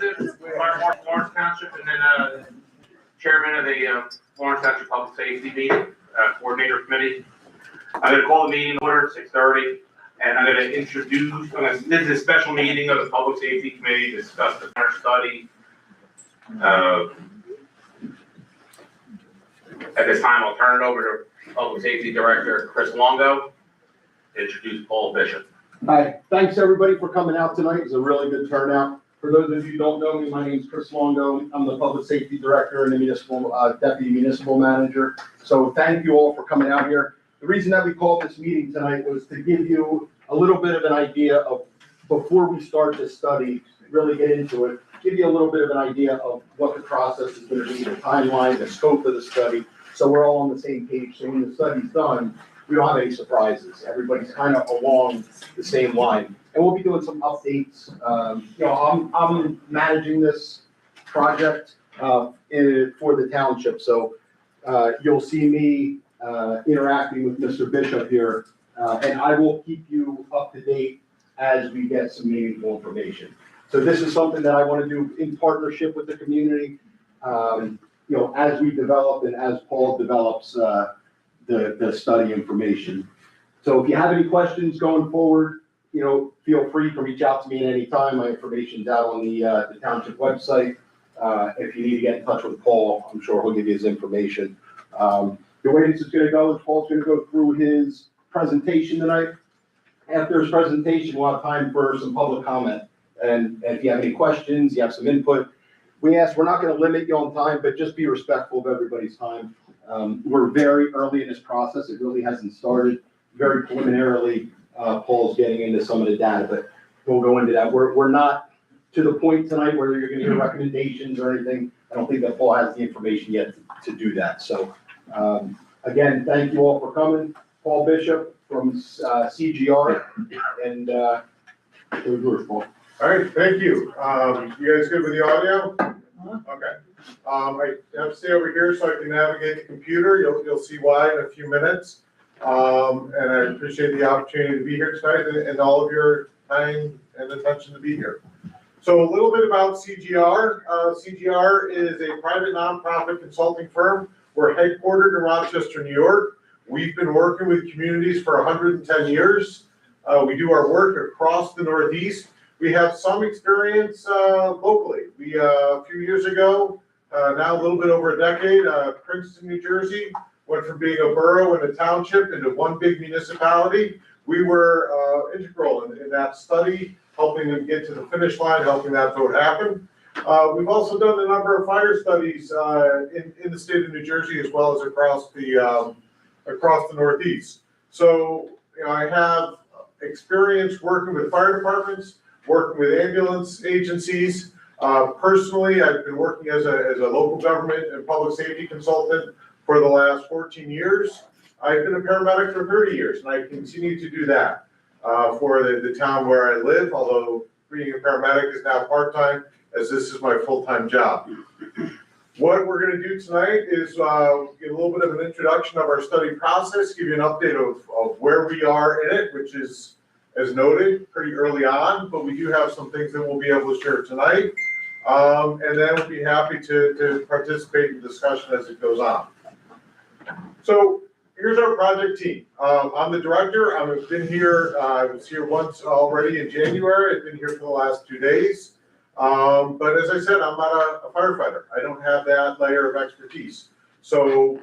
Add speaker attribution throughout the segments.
Speaker 1: Vincent, Fire Marshal Lawrence Township, and then Chairman of the Lawrence Township Public Safety Meeting, Coordinator Committee. I'm going to call the meeting order at 6:30, and I'm going to introduce, this is a special meeting of the Public Safety Committee to discuss the current study. At this time, I'll turn it over to Public Safety Director Chris Longo to introduce Paul Bishop.
Speaker 2: Hi, thanks everybody for coming out tonight. It's a really good turnout. For those of you who don't know me, my name is Chris Longo. I'm the Public Safety Director and the municipal Deputy Municipal Manager. So thank you all for coming out here. The reason that we called this meeting tonight was to give you a little bit of an idea of, before we start this study, really get into it, give you a little bit of an idea of what the process is going to be, the timeline, the scope of the study, so we're all on the same page. So when the study's done, we don't have any surprises. Everybody's kind of along the same line. And we'll be doing some updates. I'm managing this project for the township. So you'll see me interacting with Mr. Bishop here, and I will keep you up to date as we get some meaningful information. So this is something that I want to do in partnership with the community, as we develop and as Paul develops the study information. So if you have any questions going forward, feel free to reach out to me at any time. My information's out on the township website. If you need to get in touch with Paul, I'm sure he'll give you his information. The way this is going to go is Paul's going to go through his presentation tonight. After his presentation, we'll have time for some public comment. And if you have any questions, you have some input, we're not going to limit you on time, but just be respectful of everybody's time. We're very early in this process. It really hasn't started. Very preliminarily, Paul's getting into some of the data, but we'll go into that. We're not to the point tonight where you're going to hear recommendations or anything. I don't think that Paul has the information yet to do that. So again, thank you all for coming. Paul Bishop from CGR, and here's yours, Paul.
Speaker 3: All right, thank you. You guys good with the audio? Okay. I have to stay over here so I can navigate the computer. You'll see why in a few minutes. And I appreciate the opportunity to be here tonight and all of your time and attention to be here. So a little bit about CGR. CGR is a private nonprofit consulting firm. We're headquartered in Rochester, New York. We've been working with communities for 110 years. We do our work across the Northeast. We have some experience locally. We, a few years ago, now a little bit over a decade, Princeton, New Jersey, went from being a borough and a township into one big municipality. We were integral in that study, helping them get to the finish line, helping that vote happen. We've also done a number of fire studies in the state of New Jersey, as well as across the Northeast. So, I have experience working with fire departments, working with ambulance agencies. Personally, I've been working as a local government and public safety consultant for the last 14 years. I've been a paramedic for 30 years, and I continue to do that for the town where I live, although being a paramedic is now part-time, as this is my full-time job. What we're going to do tonight is give a little bit of an introduction of our study process, give you an update of where we are in it, which is, as noted, pretty early on, but we do have some things that we'll be able to share tonight. And then we'll be happy to participate in the discussion as it goes on. So here's our project team. I'm the director. I've been here, I was here once already in January. I've been here for the last 2 days. But as I said, I'm not a firefighter. I don't have that layer of expertise. So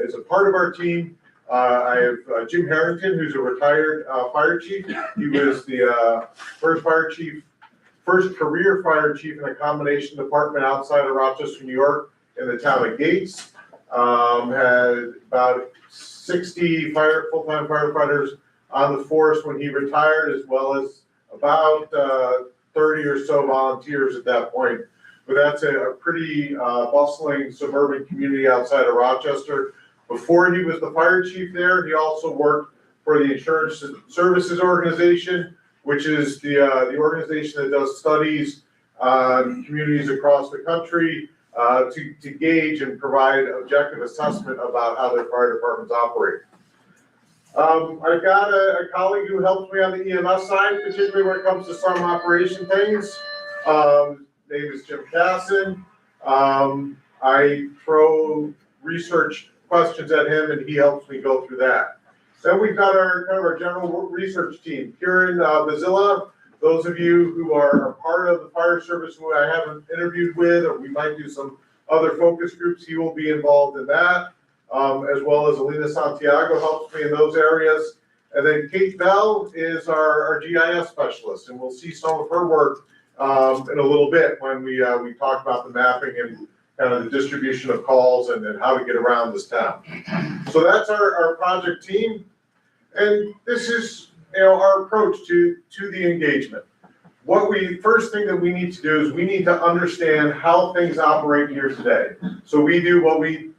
Speaker 3: as a part of our team, I have Jim Harrington, who's a retired fire chief. He was the first career fire chief in a combination department outside of Rochester, New York, in the town of Gates. Had about 60 full-time firefighters on the force when he retired, as well as about 30 or so volunteers at that point. But that's a pretty bustling suburban community outside of Rochester. Before he was the fire chief there, he also worked for the Insurance Services Organization, which is the organization that does studies on communities across the country to gauge and provide objective assessment about how their fire departments operate. I've got a colleague who helps me on the EMS side, particularly when it comes to some operation things. name is Jim Casson. I throw research questions at him and he helps me go through that. Then we've got our kind of our general research team. Kieran Bazilla, those of you who are part of the fire service who I haven't interviewed with, or we might do some other focus groups, he will be involved in that. As well as Alina Santiago helps me in those areas. And then Kate Bell is our GIS specialist, and we'll see some of her work in a little bit when we talk about the mapping and kind of the distribution of calls and how to get around this town. So that's our project team. And this is, our approach to the engagement. First thing that we need to do is we need to understand how things operate here today. So we do what we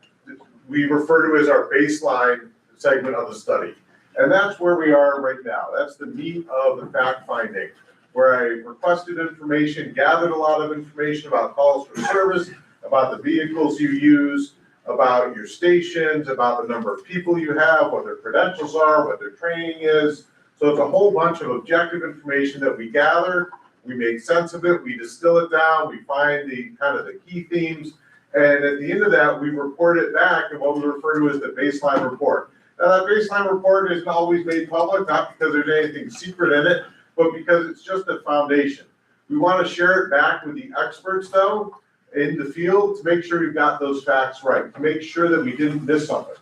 Speaker 3: refer to as our baseline segment of the study. And that's where we are right now. That's the meat of the fact finding, where I requested information, gathered a lot of information about calls for service, about the vehicles you use, about your stations, about the number of people you have, what their credentials are, what their training is. So it's a whole bunch of objective information that we gather, we make sense of it, we distill it down, we find the kind of the key themes, and at the end of that, we report it back in what we refer to as the baseline report. Now that baseline report isn't always made public, not because there's anything secret in it, but because it's just a foundation. We want to share it back with the experts though, in the field, to make sure we've got those facts right, to make sure that we didn't miss something.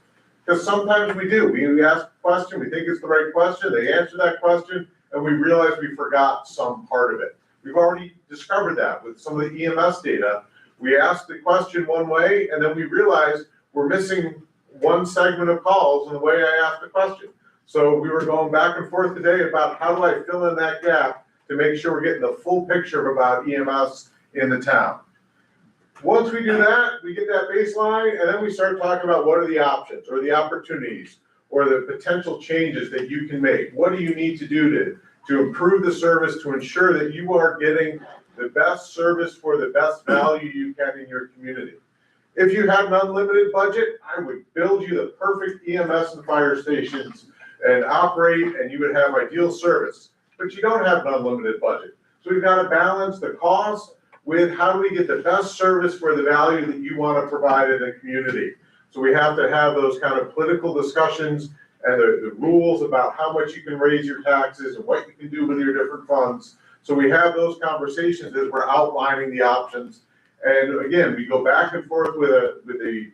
Speaker 3: Because sometimes we do. We ask a question, we think it's the right question, they answer that question, and we realize we forgot some part of it. We've already discovered that with some of the EMS data. We ask the question one way, and then we realize we're missing one segment of calls in the way I asked the question. So we were going back and forth today about how do I fill in that gap to make sure we're getting the full picture about EMS in the town. Once we do that, we get that baseline, and then we start talking about what are the options or the opportunities or the potential changes that you can make. What do you need to do to improve the service, to ensure that you are getting the best service for the best value you can in your community? If you had an unlimited budget, I would build you the perfect EMS and fire stations and operate, and you would have ideal service. But you don't have an unlimited budget. So we've got to balance the cost with how do we get the best service for the value that you want to provide in the community. So we have to have those kind of political discussions and the rules about how much you can raise your taxes and what you can do with your different funds. So we have those conversations as we're outlining the options. And again, we go back and forth with the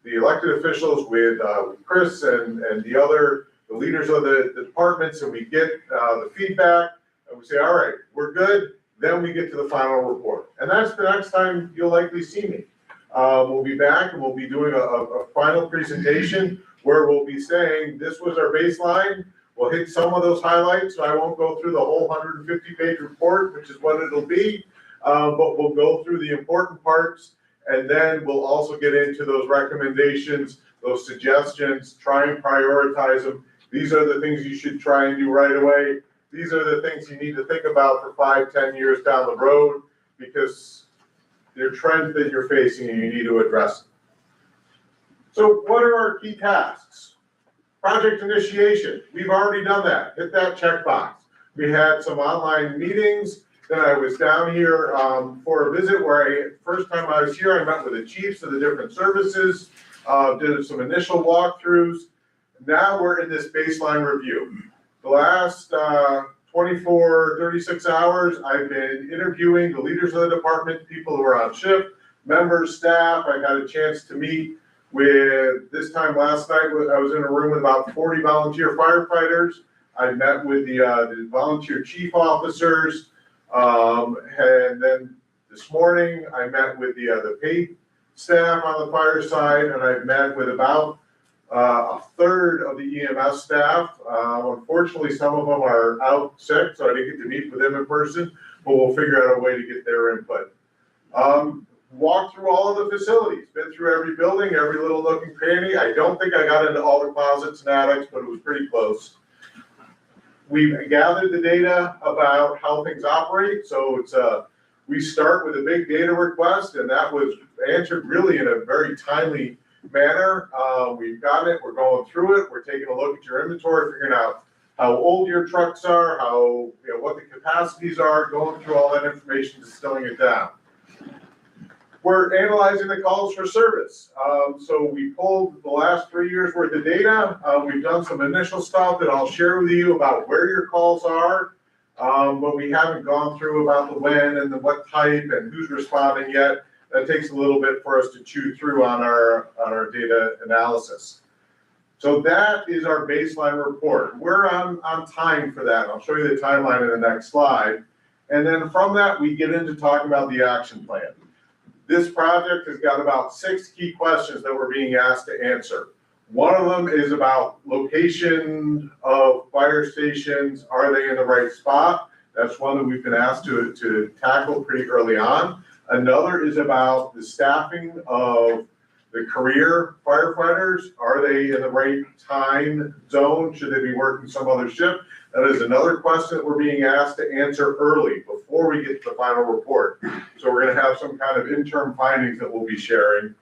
Speaker 3: elected officials, with Chris and the leaders of the departments, and we get the feedback, and we say, all right, we're good. Then we get to the final report. And that's the next time you'll likely see me. We'll be back and we'll be doing a final presentation where we'll be saying this was our baseline. We'll hit some of those highlights, so I won't go through the whole 150-page report, which is what it'll be. But we'll go through the important parts, and then we'll also get into those recommendations, those suggestions, try and prioritize them. These are the things you should try and do right away. These are the things you need to think about for 5-10 years down the road, because they're trends that you're facing and you need to address them. So what are our key tasks? Project initiation. We've already done that. Hit that checkbox. We had some online meetings. Then I was down here for a visit where first time I was here, I met with the chiefs of the different services, did some initial walkthroughs. Now we're in this baseline review. The last 36 hours, I've been interviewing the leaders of the department, people who are on shift, members, staff. I got a chance to meet with, this time last night, I was in a room with about 40 volunteer firefighters. I met with the volunteer chief officers. And then this morning, I met with the paid staff on the fire side, and I've met with about a third of the EMS staff. Unfortunately, some of them are out sick, so I didn't get to meet with them in person, but we'll figure out a way to get their input. Walked through all of the facilities, been through every building, every little nook and cranny. I don't think I got into all the closets and attics, but it was pretty close. We've gathered the data about how things operate. So it's we start with a big data request, and that was answered really in a very timely manner. We've got it, we're going through it, we're taking a look at your inventory, figuring out how old your trucks are, how, what the capacities are, going through all that information, distilling it down. We're analyzing the calls for service. So we pulled the last 3 years worth of data. We've done some initial stuff that I'll share with you about where your calls are. But we haven't gone through about the when and the what type and who's responding yet. That takes a little bit for us to chew through on our data analysis. So that is our baseline report. We're on time for that. I'll show you the timeline in the next slide. And then from that, we get into talking about the action plan. This project has got about 6 key questions that we're being asked to answer. One of them is about location of fire stations. Are they in the right spot? That's one that we've been asked to tackle pretty early on. Another is about the staffing of the career firefighters. Are they in the right time zone? Should they be working some other shift? That is another question that we're being asked to answer early before we get to the final report. So we're gonna have some kind of interim findings that we'll be sharing.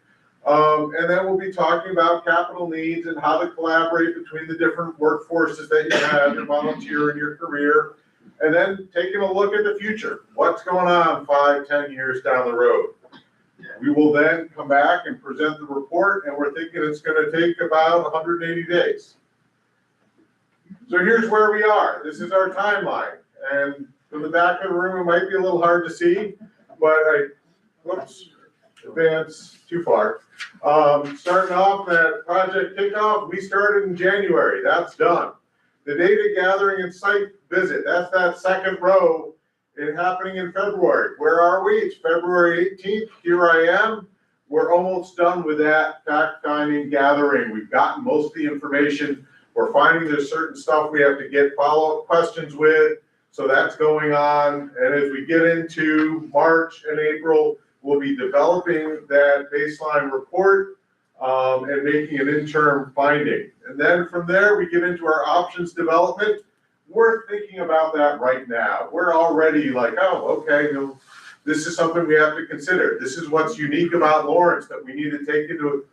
Speaker 3: And then we'll be talking about capital needs and how to collaborate between the different workforces that you have, your volunteer and your career. And then taking a look at the future. What's going on 5, 10 years down the road? We will then come back and present the report, and we're thinking it's gonna take about 180 days. So here's where we are. This is our timeline. And from the back of the room, it might be a little hard to see, but whoops, advance too far. Starting off that project kickoff, we started in January. That's done. The data gathering and site visit, that's that second row. It happening in February. Where are we? It's February 18th. Here I am. We're almost done with that fact finding gathering. We've gotten most of the information. We're finding there's certain stuff we have to get follow-up questions with. So that's going on. And as we get into March and April, we'll be developing that baseline report and making an interim finding. And then from there, we get into our options development. We're thinking about that right now. We're already like, oh, okay, this is something we have to consider. This is what's unique about Lawrence that we need to take into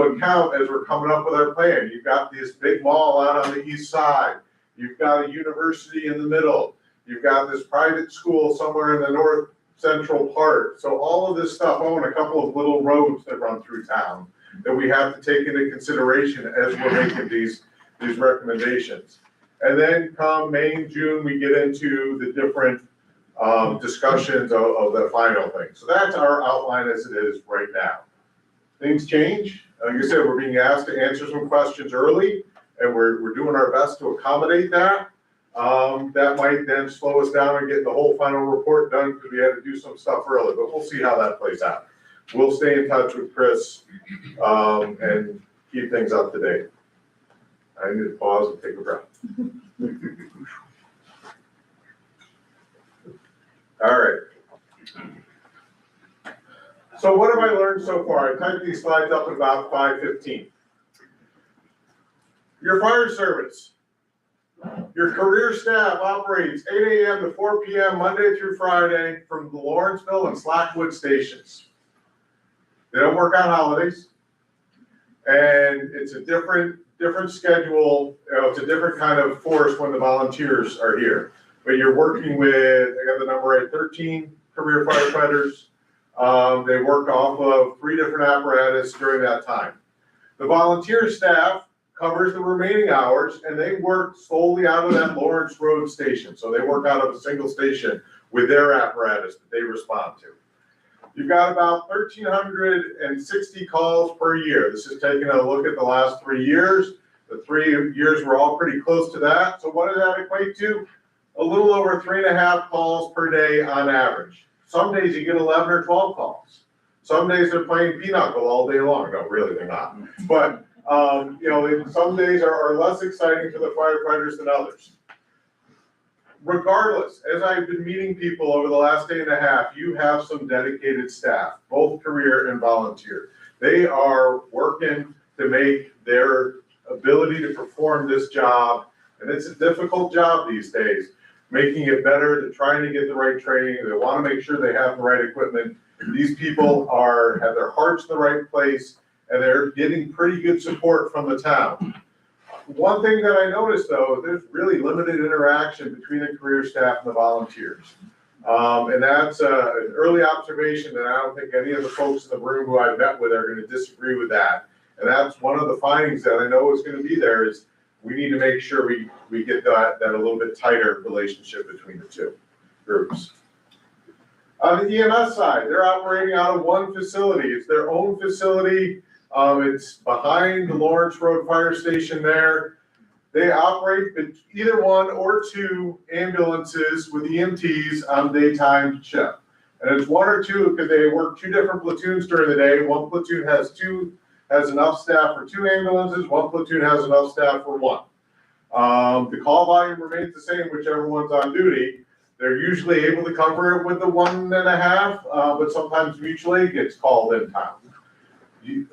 Speaker 3: account as we're coming up with our plan. You've got this big mall out on the east side. You've got a university in the middle. You've got this private school somewhere in the north central part. So all of this stuff, and a couple of little roads that run through town that we have to take into consideration as we're making these recommendations. And then come May and June, we get into the different discussions of the final thing. So that's our outline as it is right now. Things change. Like I said, we're being asked to answer some questions early, and we're doing our best to accommodate that. That might then slow us down and get the whole final report done because we had to do some stuff early, but we'll see how that plays out. We'll stay in touch with Chris and keep things up to date. I need to pause and take a breath. All right. So what have I learned so far? I typed these slides up at about 5:15. Your fire service. Your career staff operates 8 a.m. to 4 p.m. Monday through Friday from the Lawrenceville and Slackwood stations. They don't work on holidays. And it's a different schedule. It's a different kind of force when the volunteers are here. But you're working with, I got the number right, 13 career firefighters. They work off of 3 different apparatus during that time. The volunteer staff covers the remaining hours, and they work solely out of that Lawrence Road station. So they work out of a single station with their apparatus that they respond to. You've got about 1,360 calls per year. This is taking a look at the last 3 years. The 3 years were all pretty close to that. So what does that equate to? A little over 3.5 calls per day on average. Some days you get 11 or 12 calls. Some days they're playing pinochle all day long. No, really, they're not. But some days are less exciting for the firefighters than others. Regardless, as I've been meeting people over the last day and a half, you have some dedicated staff, both career and volunteer. They are working to make their ability to perform this job, and it's a difficult job these days, making it better. They're trying to get the right training. They want to make sure they have the right equipment. These people have their hearts in the right place, and they're getting pretty good support from the town. One thing that I noticed, though, there's really limited interaction between the career staff and the volunteers. And that's an early observation, and I don't think any of the folks in the room who I've met with are gonna disagree with that. And that's one of the findings that I know is gonna be there, is we need to make sure we get that a little bit tighter relationship between the two groups. On the EMS side, they're operating out of one facility. It's their own facility. It's behind the Lawrence Road Fire Station there. They operate either one or two ambulances with EMTs on daytime shift. And it's one or two because they work two different platoons during the day. One platoon has enough staff for two ambulances. One platoon has enough staff for one. The call volume remains the same, whichever one's on duty. They're usually able to cover it with the 1.5, but sometimes mutual aid gets called in town.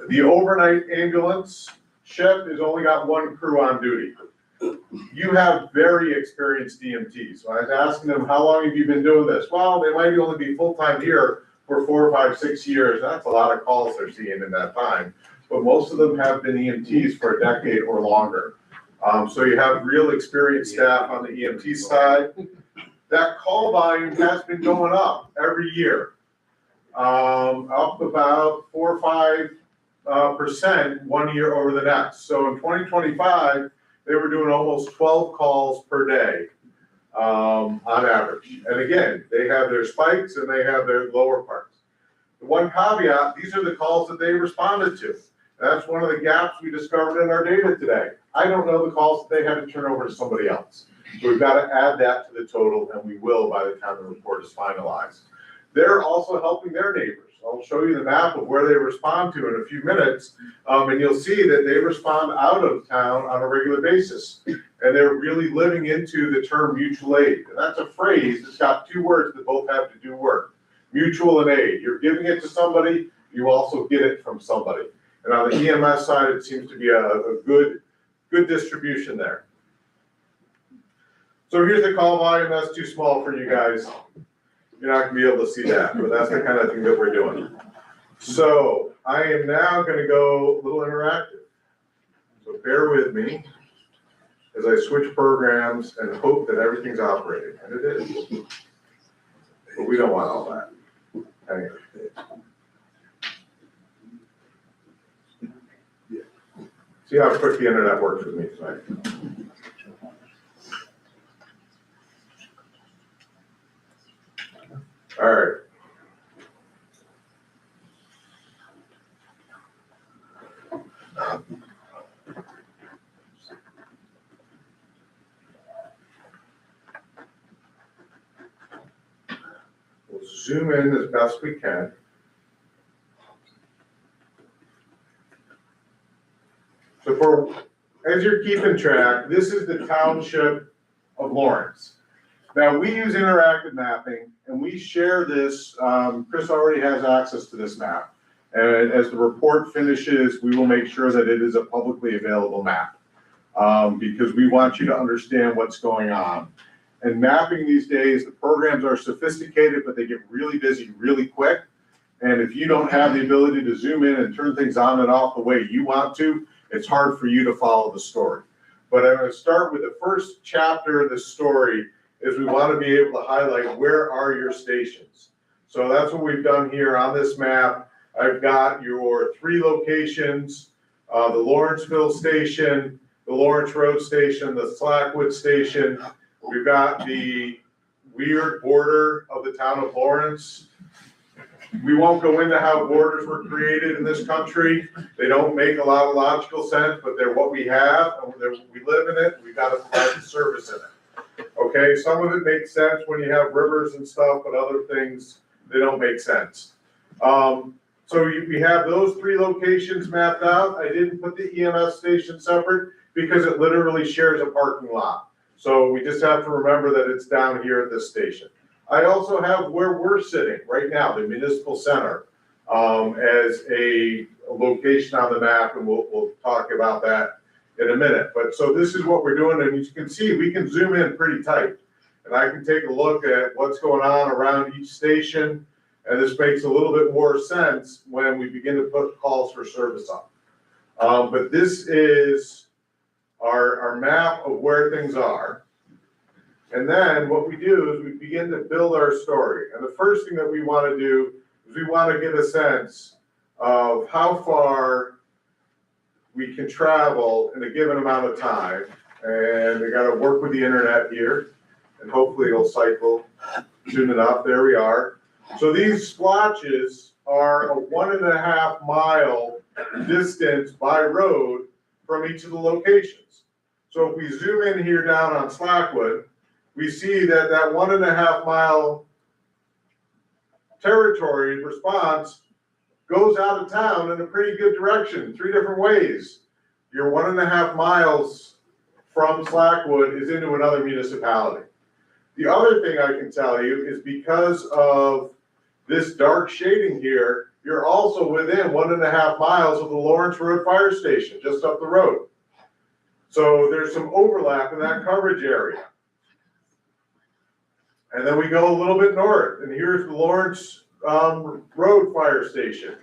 Speaker 3: The overnight ambulance shift has only got one crew on duty. You have very experienced EMTs. So I was asking them, how long have you been doing this? Well, they might only be full-time here for 4, 5, 6 years. That's a lot of calls they're seeing in that time. But most of them have been EMTs for a decade or longer. So you have real experienced staff on the EMT side. That call volume has been going up every year, up about 4 or 5% 1 year over the next. So in 2025, they were doing almost 12 calls per day on average. And again, they have their spikes and they have their lower parts. The one caveat, these are the calls that they responded to. That's one of the gaps we discovered in our data today. I don't know the calls that they had to turn over to somebody else. So we've got to add that to the total, and we will by the time the report is finalized. They're also helping their neighbors. I'll show you the map of where they respond to in a few minutes, and you'll see that they respond out of town on a regular basis. And they're really living into the term mutual aid. And that's a phrase that's got two words that both have to do work. Mutual and aid. You're giving it to somebody, you also get it from somebody. And on the EMS side, it seems to be a good distribution there. So here's the call volume. That's too small for you guys. You're not gonna be able to see that, but that's the kind of thing that we're doing. So I am now gonna go a little interactive. So bear with me as I switch programs and hope that everything's operating, and it is. But we don't want all that. Hang on. See how quick the internet works with me tonight. All right. We'll zoom in as best we can. So as you're keeping track, this is the Township of Lawrence. Now, we use interactive mapping, and we share this. Chris already has access to this map. And as the report finishes, we will make sure that it is a publicly available map, because we want you to understand what's going on. And mapping these days, the programs are sophisticated, but they get really busy really quick. And if you don't have the ability to zoom in and turn things on and off the way you want to, it's hard for you to follow the story. But I'm going to start with the first chapter of the story. Is we want to be able to highlight where are your stations. So that's what we've done here on this map. I've got your 3 locations, the Lawrenceville station, the Lawrence Road station, the Slackwood station. We've got the weird border of the town of Lawrence. We won't go into how borders were created in this country. They don't make a lot of logical sense, but they're what we have, and we live in it. We've got to provide the service in it. Okay, some of it makes sense when you have rivers and stuff, but other things, they don't make sense. So we have those 3 locations mapped out. I didn't put the EMS station separate because it literally shares a parking lot. So we just have to remember that it's down here at this station. I also have where we're sitting right now, the municipal center, as a location on the map, and we'll talk about that in a minute. But so this is what we're doing, and as you can see, we can zoom in pretty tight. And I can take a look at what's going on around each station, and this makes a little bit more sense when we begin to put calls for service up. But this is our map of where things are. And then what we do is we begin to build our story. And the first thing that we want to do is we want to get a sense of how far we can travel in a given amount of time. And we got to work with the internet here, and hopefully it'll cycle soon enough. There we are. So these splotches are a 1.5 mile distance by road from each of the locations. So if we zoom in here down on Slackwood, we see that that 1.5 mile territory response goes out of town in a pretty good direction, 3 different ways. Your 1.5 miles from Slackwood is into another municipality. The other thing I can tell you is because of this dark shading here, you're also within 1.5 miles of the Lawrence Road Fire Station, just up the road. So there's some overlap in that coverage area. And then we go a little bit north, and here's the Lawrence Road Fire Station.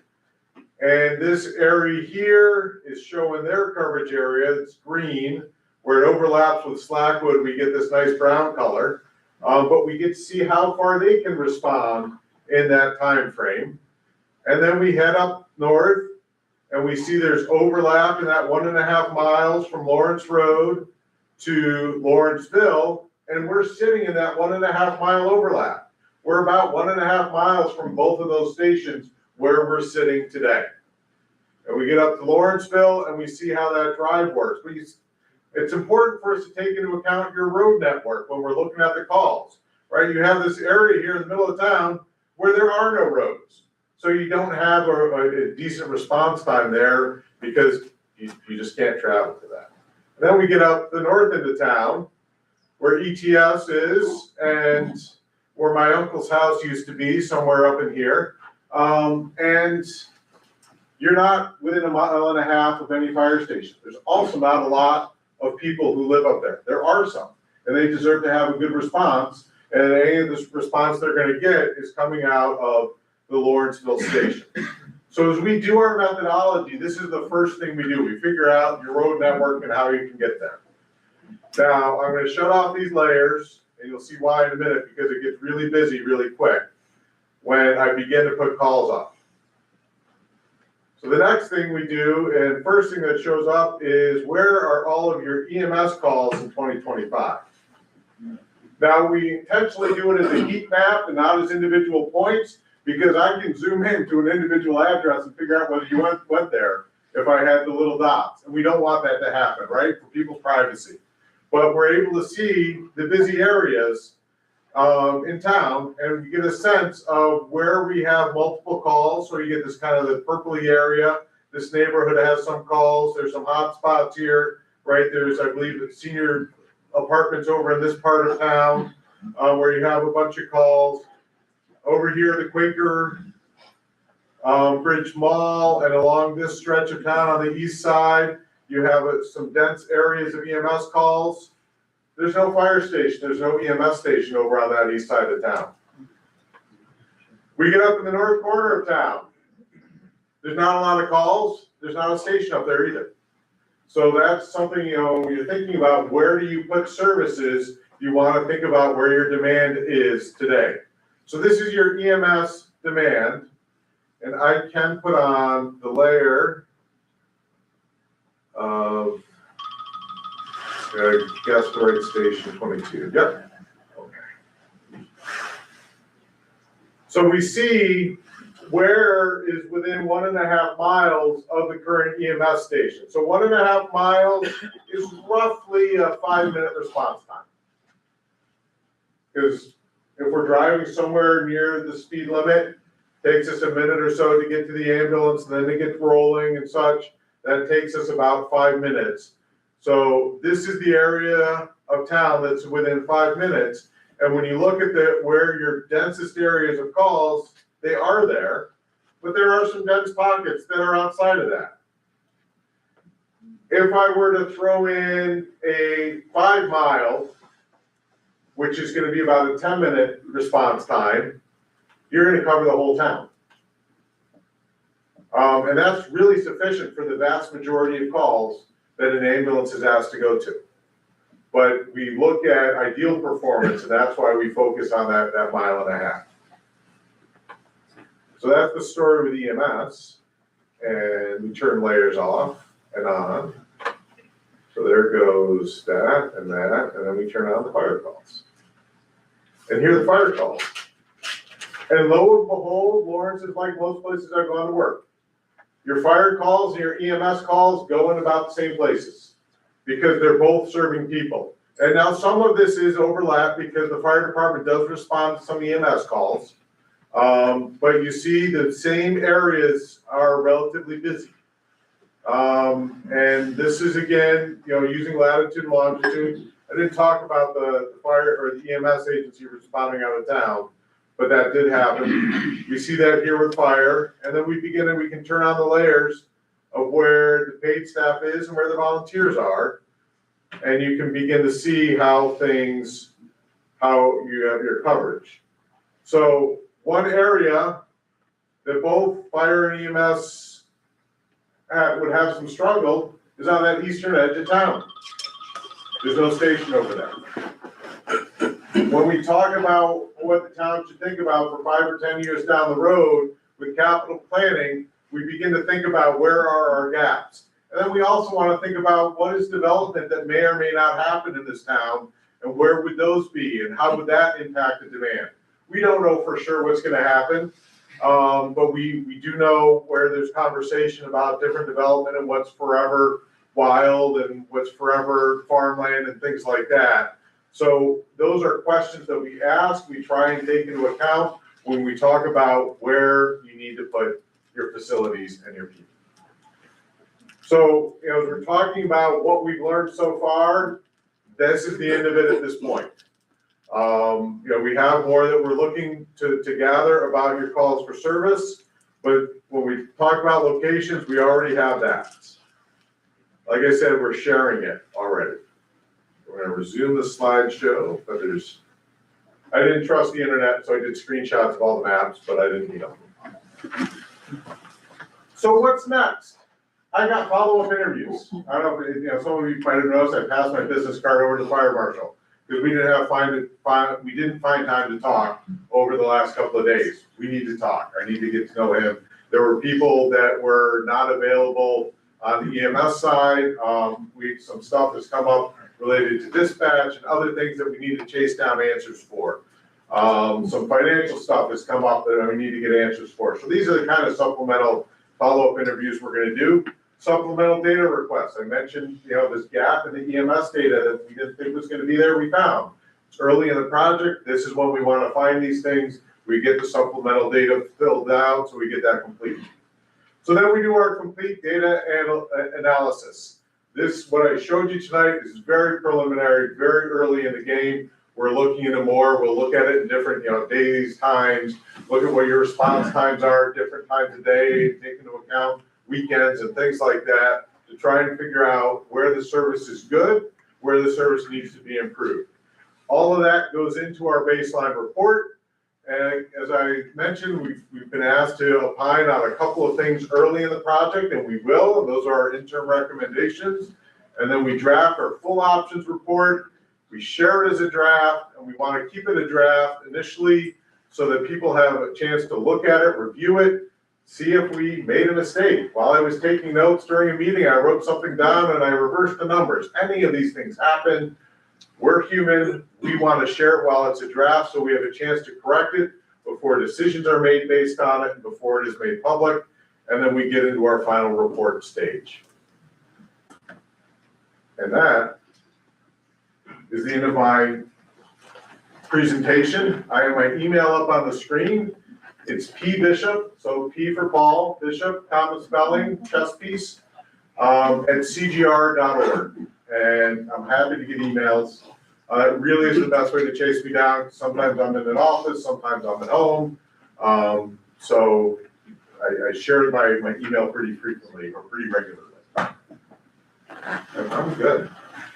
Speaker 3: And this area here is showing their coverage area. It's green. Where it overlaps with Slackwood, we get this nice brown color. But we get to see how far they can respond in that time frame. And then we head up north, and we see there's overlap in that 1.5 miles from Lawrence Road to Lawrenceville, and we're sitting in that 1.5 mile overlap. We're about 1.5 miles from both of those stations where we're sitting today. And we get up to Lawrenceville, and we see how that drive works. But it's important for us to take into account your road network when we're looking at the calls, right? You have this area here in the middle of town where there are no roads. So you don't have a decent response time there because you just can't travel to that. And then we get up the north end of town where ETS is and where my uncle's house used to be, somewhere up in here. And you're not within 1.5 miles of any fire station. There's also not a lot of people who live up there. There are some, and they deserve to have a good response. And any of this response they're going to get is coming out of the Lawrenceville station. So as we do our methodology, this is the first thing we do. We figure out your road network and how you can get there. Now, I'm going to shut off these layers, and you'll see why in a minute, because it gets really busy really quick when I begin to put calls up. So the next thing we do, and first thing that shows up is where are all of your EMS calls in 2025? Now, we intentionally do it as a heat map and not as individual points, because I can zoom in to an individual address and figure out whether you went there if I had the little dots. And we don't want that to happen, right, for people's privacy. But we're able to see the busy areas in town, and we get a sense of where we have multiple calls. So you get this kind of the purpley area. This neighborhood has some calls. There's some hot spots here, right? There's, I believe, senior apartments over in this part of town where you have a bunch of calls. Over here, the Quaker Bridge Mall, and along this stretch of town on the east side, you have some dense areas of EMS calls. There's no fire station, there's no EMS station over on that east side of town. We get up in the north corner of town. There's not a lot of calls, there's not a station up there either. So that's something, when you're thinking about where do you put services, you want to think about where your demand is today. So this is your EMS demand, and I can put on the layer of, I guessed the right station, 22, yep. Okay. So we see where is within 1.5 miles of the current EMS station. So 1.5 miles is roughly a 5-minute response time. Because if we're driving somewhere near the speed limit, it takes us a minute or so to get to the ambulance, and then to get rolling and such. That takes us about 5 minutes. So this is the area of town that's within 5 minutes. And when you look at where your densest areas of calls, they are there, but there are some dense pockets that are outside of that. If I were to throw in a 5 mile, which is going to be about a 10-minute response time, you're going to cover the whole town. And that's really sufficient for the vast majority of calls that an ambulance is asked to go to. but we look at ideal performance, and that's why we focus on that 1.5 miles. So that's the story with EMS, and we turn layers off and on. So there goes that, and then we turn on the fire calls. And here are the fire calls. And lo and behold, Lawrence is like most places I've gone to work. Your fire calls and your EMS calls go in about the same places because they're both serving people. And now some of this is overlap because the fire department does respond to some EMS calls. But you see the same areas are relatively busy. And this is again, using latitude and longitude. I didn't talk about the fire or the EMS agency responding out of town, but that did happen. We see that here with fire, and then we can turn on the layers of where the paid staff is and where the volunteers are. And you can begin to see how you have your coverage. So one area that both fire and EMS would have some struggle is on that eastern edge of town. There's no station over there. When we talk about what the town should think about for 5 or 10 years down the road with capital planning, we begin to think about where are our gaps. And then we also want to think about what is development that may or may not happen in this town, and where would those be, and how would that impact the demand. We don't know for sure what's going to happen, but we do know where there's conversation about different development and what's forever wild and what's forever farmland and things like that. So those are questions that we ask, we try and take into account when we talk about where you need to put your facilities and your people. So, as we're talking about what we've learned so far, this is the end of it at this point. We have more that we're looking to gather about your calls for service, but when we talk about locations, we already have that. Like I said, we're sharing it already. We're going to resume the slideshow, but I didn't trust the internet, so I did screenshots of all the maps, but I didn't need them. So what's next? I got follow-up interviews. I don't know if some of you might have noticed I passed my business card over to the fire marshal because we didn't find time to talk over the last couple of days. We need to talk. I need to get to know him. There were people that were not available on the EMS side. Some stuff has come up related to dispatch and other things that we need to chase down answers for. Some financial stuff has come up that we need to get answers for. So these are the kind of supplemental follow-up interviews we're going to do. Supplemental data requests. I mentioned, this gap in the EMS data that we didn't think was going to be there, we found. It's early in the project. This is when we want to find these things. We get the supplemental data filled out, so we get that complete. So then we do our complete data analysis. What I showed you tonight is very preliminary, very early in the game. We're looking into more. We'll look at it in different, days, times, look at what your response times are, different times of day, take into account weekends and things like that to try and figure out where the service is good, where the service needs to be improved. All of that goes into our baseline report. And as I mentioned, we've been asked to opine on a couple of things early in the project, and we will, and those are our interim recommendations. And then we draft our full options report. We share it as a draft, and we want to keep it a draft initially so that people have a chance to look at it, review it, see if we made a mistake. While I was taking notes during a meeting, I wrote something down and I reversed the numbers. Any of these things happen. We're human. We want to share it while it's a draft so we have a chance to correct it before decisions are made based on it and before it is made public. And then we get into our final report stage. And that is the end of my presentation. I have my email up on the screen. It's P Bishop, so P for Paul, Bishop, common spelling, chess piece, at cgr.org. And I'm happy to get emails. It really is the best way to chase me down. Sometimes I'm in an office, sometimes I'm at home. So I share my email pretty frequently or pretty regularly. I'm good.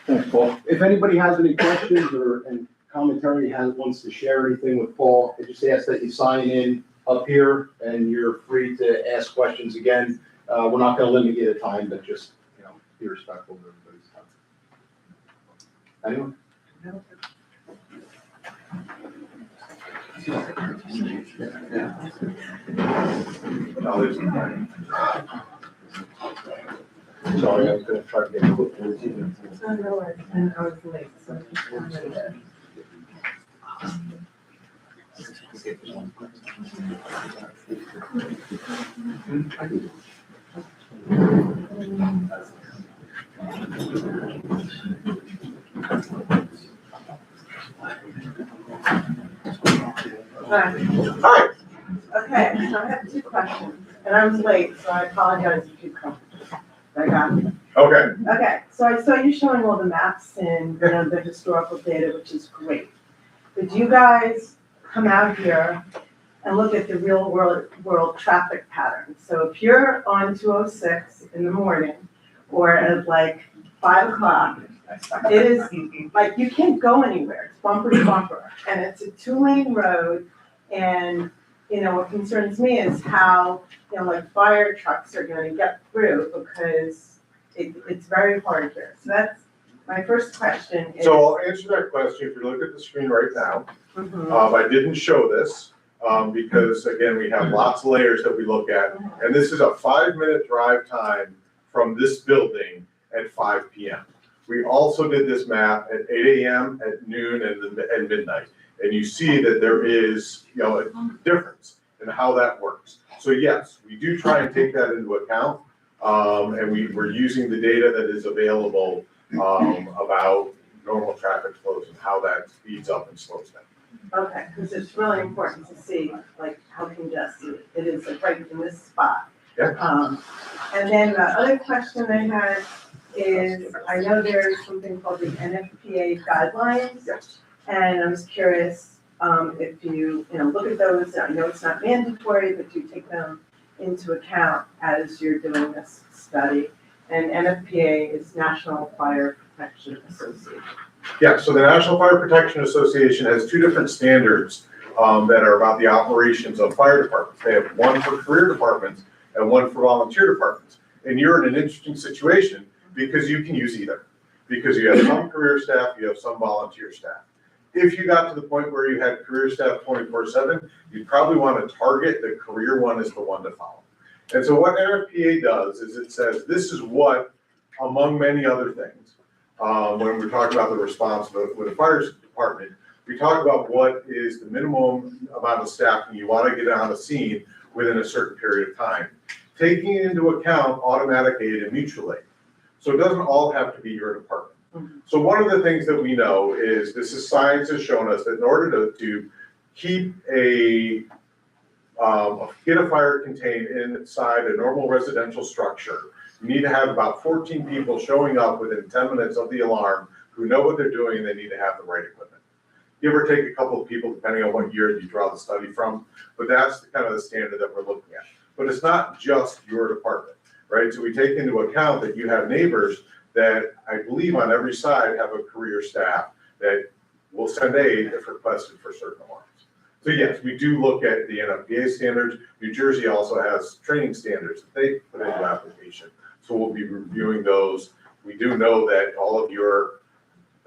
Speaker 2: Thanks, Paul. If anybody has any questions or any commentary, wants to share anything with Paul, I just ask that you sign in up here and you're free to ask questions again. We're not going to limit you to time, but just, be respectful of everybody's time. Anyone?
Speaker 3: No, there's none.
Speaker 2: Sorry, I was gonna try to get a quick towards you.
Speaker 4: And I was late, so I just wanted to. Hi.
Speaker 3: Hi.
Speaker 4: Okay, so I have two questions, and I was late, so I apologize if you come. I got it.
Speaker 3: Okay,
Speaker 4: Okay, so I saw you showing all the maps and, you know, the historical data, which is great. But you guys come out here and look at the real world traffic patterns. So if you're on 206 in the morning or at like 5 o'clock, it is like you can't go anywhere. It's bumper to bumper, and it's a 2-lane road. And you know what concerns me is how, you know, like fire trucks are going to get through because it's very hard here. So that's my first question. Is,
Speaker 3: so I'll answer that question. If you look at the screen right now,
Speaker 4: Mhm.
Speaker 3: I didn't show this, because again, we have lots of layers that we look at. And this is a 5-minute drive time from this building at 5 PM. We also did this map at 8 AM, at noon, and midnight. And you see that there is, you know, a difference in how that works. So yes, we do try and take that into account. And we're using the data that is available, about normal traffic flows and how that speeds up and slows down.
Speaker 4: Okay, because it's really important to see like how congested it is like right in this spot.
Speaker 3: Yeah.
Speaker 4: And then the other question I had is, I know there's something called the NFPA guidelines.
Speaker 3: Yes.
Speaker 4: And I was curious, if you look at those, I know it's not mandatory, but you take them into account as you're doing this study. And NFPA is National Fire Protection Association.
Speaker 3: Yeah, so the National Fire Protection Association has 2 different standards, that are about the operations of fire departments. They have one for career departments and one for volunteer departments. And you're in an interesting situation because you can use either. Because you have some career staff, you have some volunteer staff. If you got to the point where you had career staff 24/7, you'd probably want to target the career one as the one to follow. And so what NFPA does is it says, this is what, among many other things, when we're talking about the response with the fire department, we talk about what is the minimum amount of staffing you want to get on a scene within a certain period of time, taking into account automatic aid and mutual aid. So it doesn't all have to be your department. So one of the things that we know is, this is science has shown us that in order to keep get a fire contained inside a normal residential structure, you need to have about 14 people showing up within 10 minutes of the alarm who know what they're doing and they need to have the right equipment. Give or take a couple of people depending on what year you draw the study from, but that's kind of the standard that we're looking at. But it's not just your department, right? So we take into account that you have neighbors that I believe on every side have a career staff that will send aid if requested for certain alarms. So yes, we do look at the NFPA standards. New Jersey also has training standards that they put into application. So we'll be reviewing those. We do know that all of your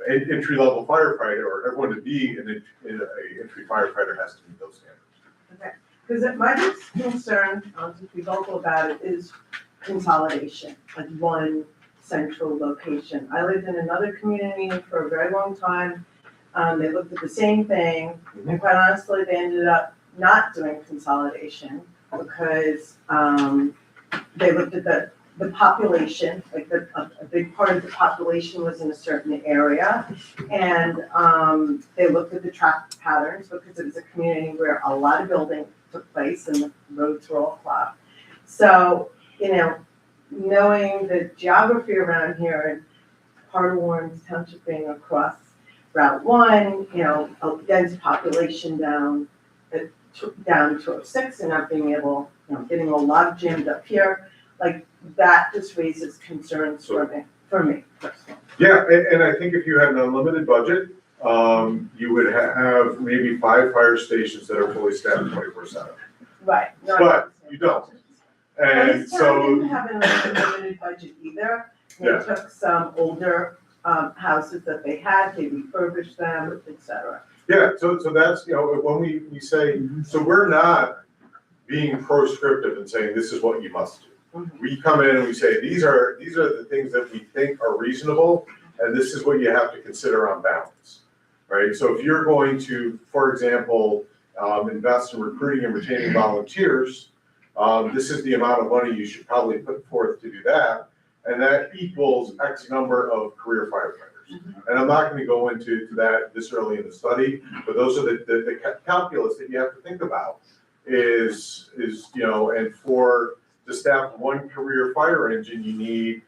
Speaker 3: entry-level firefighter, or everyone to be an entry firefighter, has to meet those standards.
Speaker 4: Okay, because my biggest concern, to be vocal about it, is consolidation, like one central location. I lived in another community for a very long time. They looked at the same thing, and quite honestly, they ended up not doing consolidation because they looked at the population, like a big part of the population was in a certain area, and they looked at the traffic patterns because it was a community where a lot of building took place and the roads were all clogged. So, knowing the geography around here and part of Warren's Township being across Route 1, a dense population down 206 and not being able, getting a lot jammed up here, like that just raises concerns for me personally.
Speaker 3: Yeah, and I think if you had an unlimited budget, you would have maybe 5 fire stations that are fully staffed 24/7.
Speaker 4: Right. No, I
Speaker 3: But
Speaker 4: understand.
Speaker 3: you don't.
Speaker 4: And
Speaker 3: And
Speaker 4: this town
Speaker 3: so,
Speaker 4: didn't have an unlimited budget either. They
Speaker 3: Yeah.
Speaker 4: took some older houses that they had, they refurbished them, et cetera.
Speaker 3: Yeah, so that's, when we say, so we're not being proscriptive and saying this is what you must do.
Speaker 4: Mhm.
Speaker 3: We come in and we say, these are the things that we think are reasonable, and this is what you have to consider on balance, right? So if you're going to, for example, invest in recruiting and retaining volunteers, this is the amount of money you should probably put forth to do that, and that equals X number of career firefighters. And I'm not gonna go into that this early in the study, but those are the calculus that you have to think about is, and for to staff one career fire engine, you need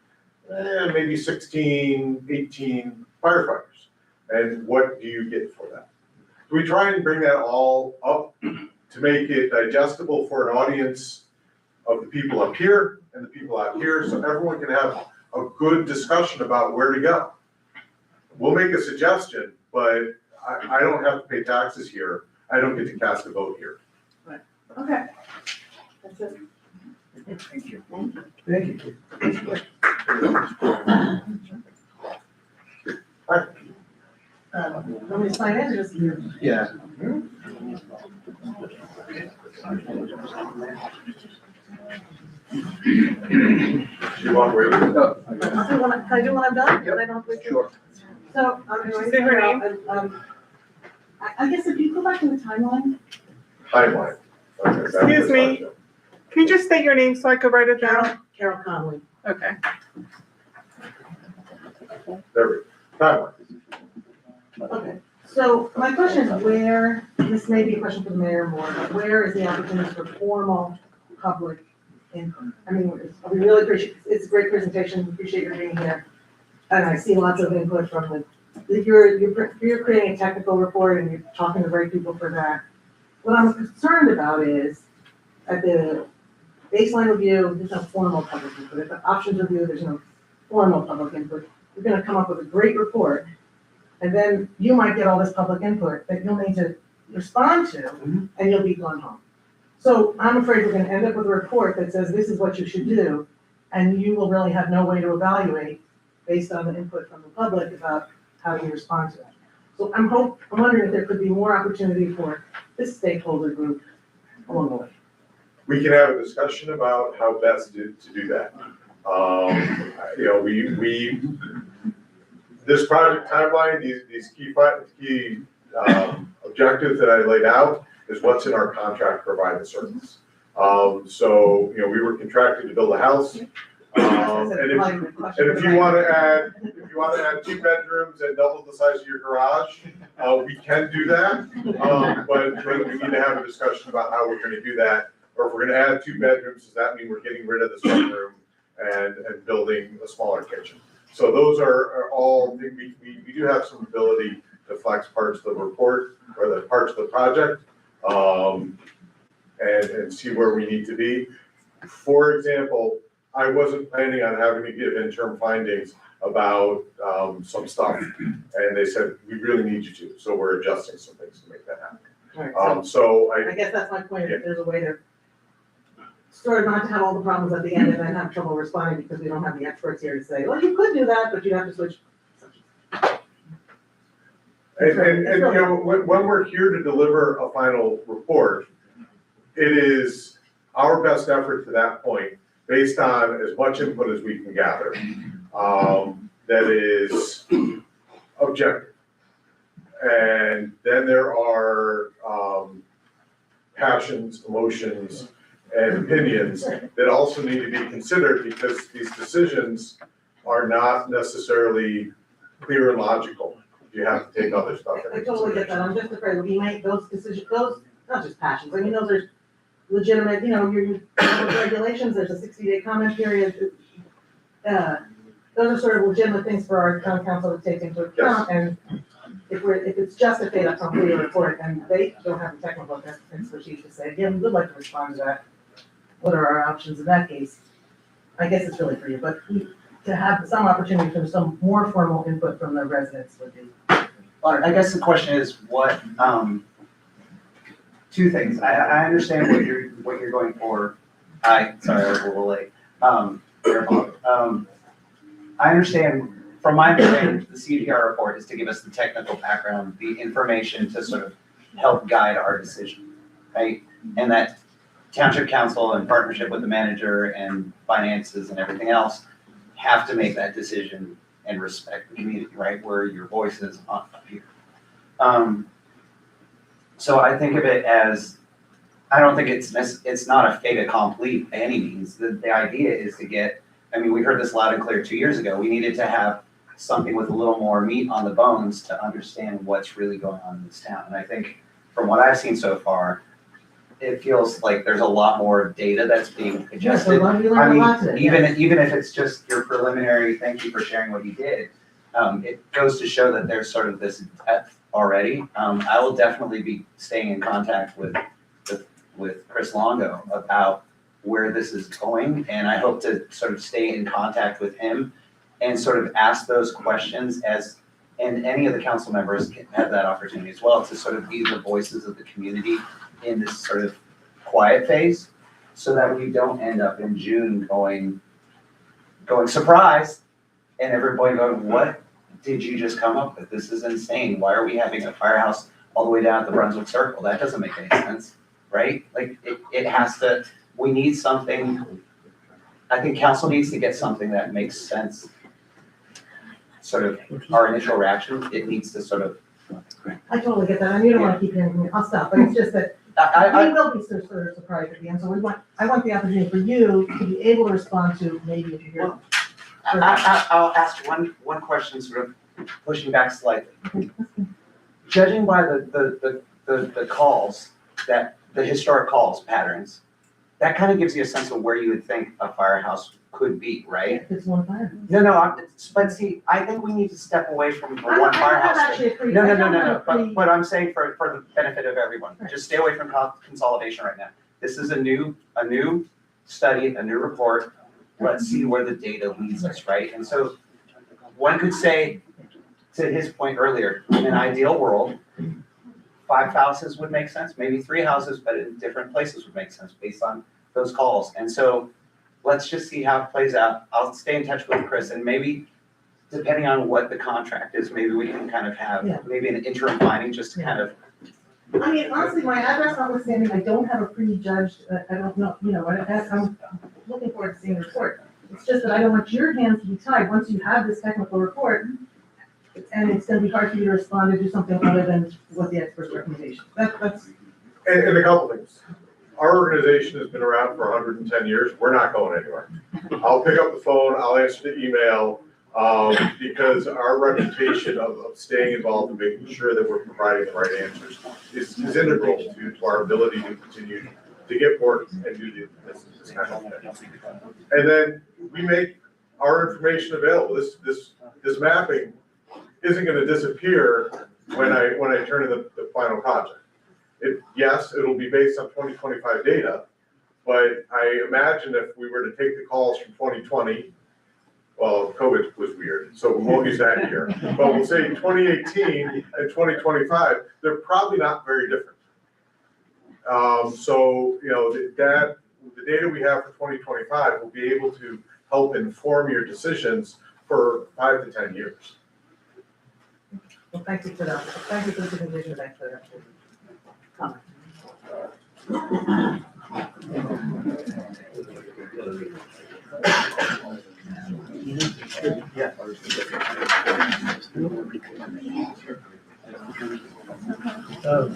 Speaker 3: maybe 16, 18 firefighters. And what do you get for that? We try and bring that all up to make it digestible for an audience of the people up here and the people out here, so everyone can have a good discussion about where to go. We'll make a suggestion, but I don't have to pay taxes here. I don't get to cast a vote here.
Speaker 4: Okay. That's it.
Speaker 5: Thank you.
Speaker 2: Thank you.
Speaker 4: Want me to sign in or just you?
Speaker 2: Yeah.
Speaker 3: You want to wait?
Speaker 4: Can I do when I'm done?
Speaker 2: Yep.
Speaker 4: I don't wait.
Speaker 2: Sure.
Speaker 4: So, I'm going
Speaker 6: Say her name.
Speaker 4: to, I guess if you go back in the timeline,
Speaker 3: Timeline. Okay, that's
Speaker 6: Excuse me.
Speaker 3: the
Speaker 6: Can you just state your name so I could write it down?
Speaker 4: Carol Conley.
Speaker 6: Okay.
Speaker 3: There we go. Timeline.
Speaker 4: Okay, so my question is where, this may be a question for the mayor more, but where is the opportunity for formal public input? I mean, we really appreciate, it's a great presentation, appreciate your being here. And I see lots of input from you're creating a technical report and you're talking to the right people for that. What I'm concerned about is at the baseline review, there's no formal public input. At the options review, there's no formal public input. You're gonna come up with a great report, and then you might get all this public input that you'll need to respond to, and you'll be gone home. So I'm afraid we're gonna end up with a report that says this is what you should do, and you will really have no way to evaluate based on the input from the public about how you respond to it. So I'm wondering if there could be more opportunity for this stakeholder group along the way.
Speaker 3: We can have a discussion about how best to do that. This project timeline, these key objectives that I laid out is what's in our contract to provide the service. So, we were contracted to build a house. And if you want to add 2 bedrooms and double the size of your garage, we can do that. But we need to have a discussion about how we're going to do that. Or if we're going to add 2 bedrooms, does that mean we're getting rid of the sunroom and building a smaller kitchen? So those are all, we do have some ability to flex parts of the report or the parts of the project, and see where we need to be. For example, I wasn't planning on having to give interim findings about some stuff, and they said, we really need you to, so we're adjusting some things to make that happen.
Speaker 4: Alright,
Speaker 3: So
Speaker 4: I guess that's my point, if there's a way to sort of not to have all the problems at the end and then have trouble responding because we don't have the experts here to say, well, you could do that, but you'd have to switch.
Speaker 3: And when we're here to deliver a final report, it is our best effort to that point, based on as much input as we can gather, that is objective. And then there are passions, emotions, and opinions that also need to be considered, because these decisions are not necessarily clear and logical. You have to take other stuff
Speaker 4: I
Speaker 3: into
Speaker 4: totally get that, I'm just afraid we make those decisions, those, not just passions, I mean, those are legitimate, your regulations, there's a 60-day comment period. Those are sort of legitimate things for our town council to take into account, and if it's just a fait accompli report and they don't have the technical expertise to say, yeah, we would like to respond to that, what are our options in that case? I guess it's really for you, but to have some opportunity for some more formal input from the residents would be.
Speaker 5: I guess the question is what, 2 things. I understand what you're going for. Sorry, I was a little late. I understand from my understanding, the CDR report is to give us the technical background, the information to sort of help guide our decision, right? And that township council in partnership with the manager and finances and everything else have to make that decision and respect the community, right, where your voice is up here. So I think of it as, I don't think it's not a fait accompli by any means. The idea is to get, I mean, we heard this loud and clear 2 years ago. We needed to have something with a little more meat on the bones to understand what's really going on in this town. And I think from what I've seen so far, it feels like there's a lot more data that's being adjusted. I mean, even if it's just your preliminary, thank you for sharing what you did, it goes to show that there's sort of this depth already. I will definitely be staying in contact with Chris Longo about where this is going, and I hope to sort of stay in contact with him and sort of ask those questions and any of the council members can have that opportunity as well to sort of be the voices of the community in this sort of quiet phase, so that we don't end up in June going surprise, and everybody going, what did you just come up with? This is insane. Why are we having a firehouse all the way down at the Brunswick Circle? That doesn't make any sense, right? Like it has to, we need something, I think council needs to get something that makes sense. Sort of our initial reaction, it needs to sort of.
Speaker 7: I totally get that, and you don't wanna keep hearing from me, I'll stop, but it's just that we will be sort of surprised at the end, so I want the opportunity for you to be able to respond to maybe if you hear.
Speaker 5: Well, I'll ask one question, sort of pushing back slightly. Judging by the calls, that the historic calls patterns, that kind of gives you a sense of where you would think a firehouse could be, right?
Speaker 7: If it's one fire.
Speaker 5: No, but see, I think we need to step away from the one firehouse thing. No, but I'm saying for the benefit of everyone, just stay away from consolidation right now. This is a new study, a new report. Let's see where the data leads us, right? And so one could say, to his point earlier, in an ideal world, 5 houses would make sense, maybe 3 houses, but in different places would make sense based on those calls. And so let's just see how it plays out. I'll stay in touch with Chris, and maybe depending on what the contract is, maybe we can kind of have maybe an interim finding just to kind of.
Speaker 7: I mean, honestly, my address notwithstanding, I don't have a prejudged, I don't know, I'm looking forward to seeing the report. It's just that I don't want your hands to be tied once you have this technical report, and it's gonna be hard for you to respond to do something other than what the expert's recommendation. That's.
Speaker 3: And a couple things. Our organization has been around for 110 years. We're not going anywhere. I'll pick up the phone, I'll answer the email, because our reputation of staying involved and making sure that we're providing the right answers is integral to our ability to continue to get work and do this kind of thing. And then we make our information available. This mapping isn't going to disappear when I turn in the final project. Yes, it'll be based on 2025 data, but I imagine if we were to take the calls from 2020, well, COVID was weird, so we won't use that year. But we'll say 2018 and 2025, they're probably not very different. So, the data we have for 2025 will be able to help inform your decisions for 5 to 10 years.
Speaker 7: Well, thank you for that. Thank you for the presentation. Thanks for that. Comment.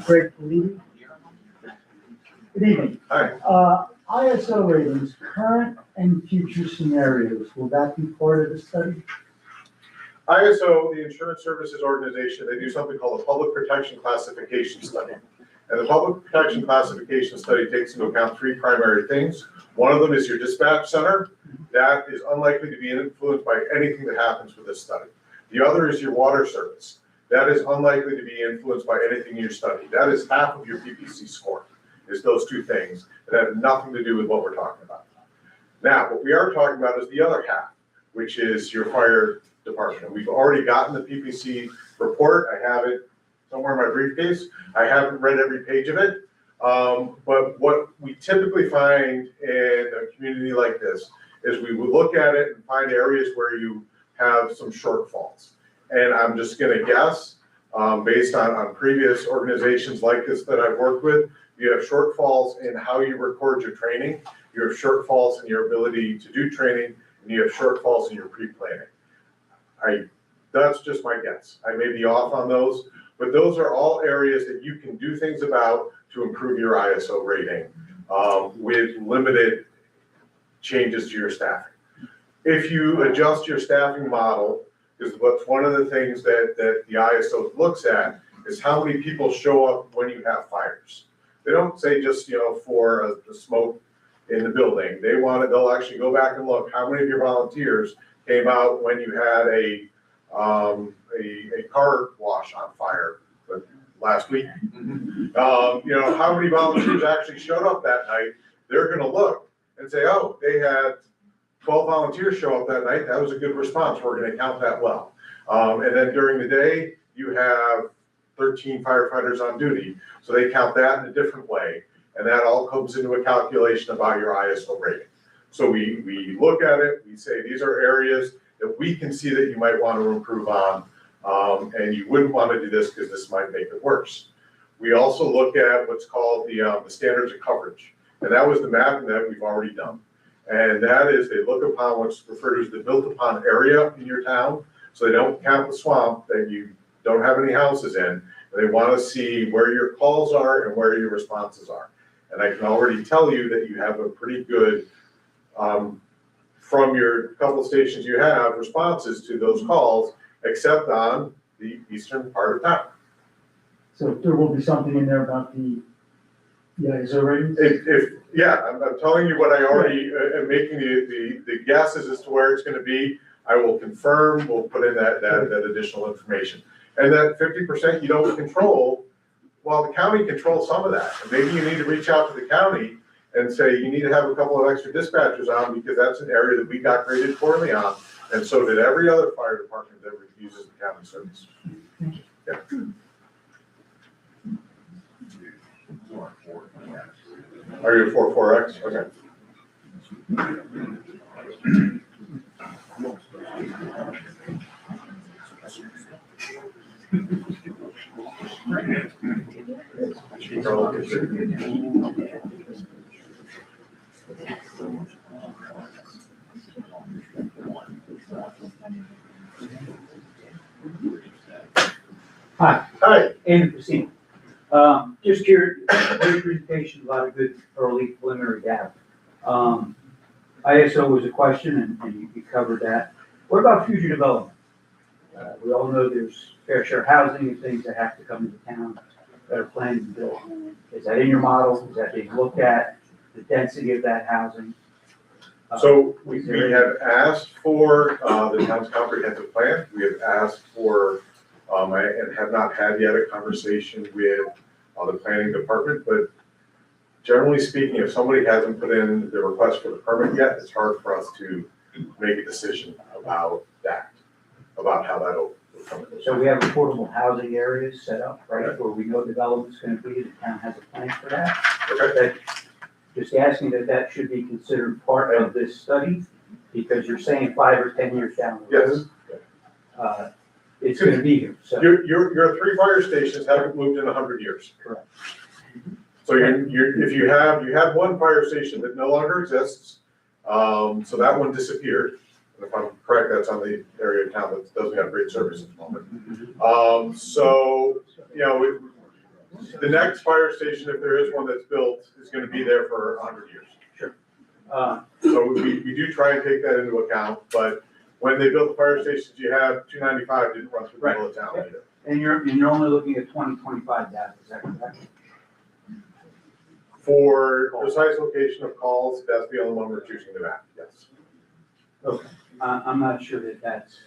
Speaker 8: Greg Levy. Good evening.
Speaker 3: Hi.
Speaker 8: ISO ratings, current and future scenarios, will that be part of the study?
Speaker 3: ISO, the Insurance Services Organization, they do something called a Public Protection Classification Study. And the Public Protection Classification Study takes into account 3 primary things. One of them is your dispatch center. That is unlikely to be influenced by anything that happens with this study. The other is your water service. That is unlikely to be influenced by anything in your study. That is half of your PPC score, is those 2 things that have nothing to do with what we're talking about. Now, what we are talking about is the other half, which is your fire department. We've already gotten the PPC report. I have it somewhere in my briefcase. I haven't read every page of it. But what we typically find in a community like this is we would look at it and find areas where you have some shortfalls. And I'm just gonna guess, based on previous organizations like this that I've worked with, you have shortfalls in how you record your training, you have shortfalls in your ability to do training, and you have shortfalls in your pre-planning. That's just my guess. I may be off on those, but those are all areas that you can do things about to improve your ISO rating, with limited changes to your staffing. If you adjust your staffing model, is what's one of the things that the ISO looks at is how many people show up when you have fires. They don't say just, for the smoke in the building. They'll actually go back and look, how many of your volunteers came out when you had a car wash on fire last week? How many volunteers actually showed up that night? They're gonna look and say, oh, they had 12 volunteers show up that night. That was a good response. We're gonna count that well. And then during the day, you have 13 firefighters on duty. So they count that in a different way. And that all comes into a calculation about your ISO rating. So we look at it, we say, these are areas that we can see that you might want to improve on. And you wouldn't want to do this because this might make it worse. We also look at what's called the standards of coverage. And that was the mapping that we've already done. And that is, they look upon what's referred to as the built upon area in your town. So they don't count the swamp that you don't have any houses in. They want to see where your calls are and where your responses are. And I can already tell you that you have a pretty good, from your couple of stations you have, responses to those calls, except on the eastern part of town.
Speaker 8: So there will be something in there about the ISO ratings?
Speaker 3: I'm telling you what I already am making the guesses as to where it's gonna be. I will confirm, we'll put in that additional information. And that 50% you don't control, well, the county controls some of that. And maybe you need to reach out to the county and say, you need to have a couple of extra dispatchers on because that's an area that we got graded poorly on. And so did every other fire department that uses the county service. Yeah. Are you a 44X? Okay. Hi.
Speaker 9: Andrew Pacino. Just curious, great presentation, a lot of good early preliminary data. ISO was a question and you covered that. What about future development? We all know there's fair share housing and things that have to come into town that are planned and built. Is that in your model? Is that being looked at? The density of that housing?
Speaker 3: So we have asked for the town's comprehensive plan. We have asked for, and have not had yet a conversation with the planning department, but generally speaking, if somebody hasn't put in the request for the permit yet, it's hard for us to make a decision about that, about how that'll come.
Speaker 9: So we have affordable housing areas set up, right, where we know development's gonna be, the town has a plan for that.
Speaker 3: Okay.
Speaker 9: Just asking that should be considered part of this study, because you're saying 5 or 10 years down the road.
Speaker 3: Yes.
Speaker 9: It's gonna be here, so.
Speaker 3: Your 3 fire stations haven't moved in 100 years.
Speaker 9: Correct.
Speaker 3: So if you had one fire station that no longer exists, so that one disappeared. And if I'm correct, that's on the area of town that doesn't have great service at the moment. So, the next fire station, if there is one that's built, is gonna be there for 100 years.
Speaker 9: Sure.
Speaker 3: So we do try and take that into account, but when they built the fire stations, you had 295 didn't run through the middle of town either.
Speaker 9: And you're only looking at 2025 data, is that correct?
Speaker 3: For precise location of calls, that's the only one we're choosing to map, yes.
Speaker 9: Okay, I'm not sure that's,